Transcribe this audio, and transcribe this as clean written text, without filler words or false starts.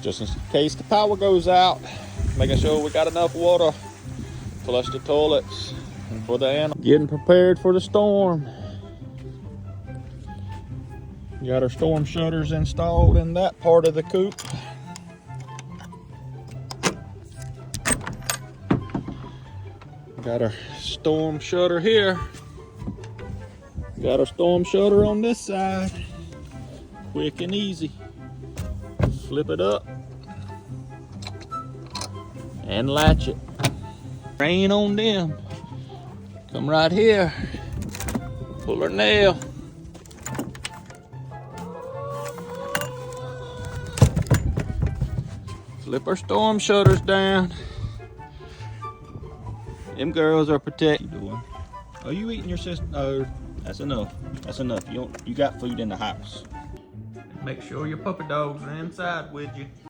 just in case the power goes out, making sure we got enough water, flush the toilets, and for the animal. Getting prepared for the storm. Got our storm shutters installed in that part of the coop. Got our storm shutter here. Got our storm shutter on this side. Quick and easy. Flip it up and latch it. Rain on them. Come right here. Pull our nail. Flip our storm shutters down. Them girls are protected. Are you eating your sister? Oh, that's enough. That's enough. You got food in the house. Make sure your puppy dogs are inside with you.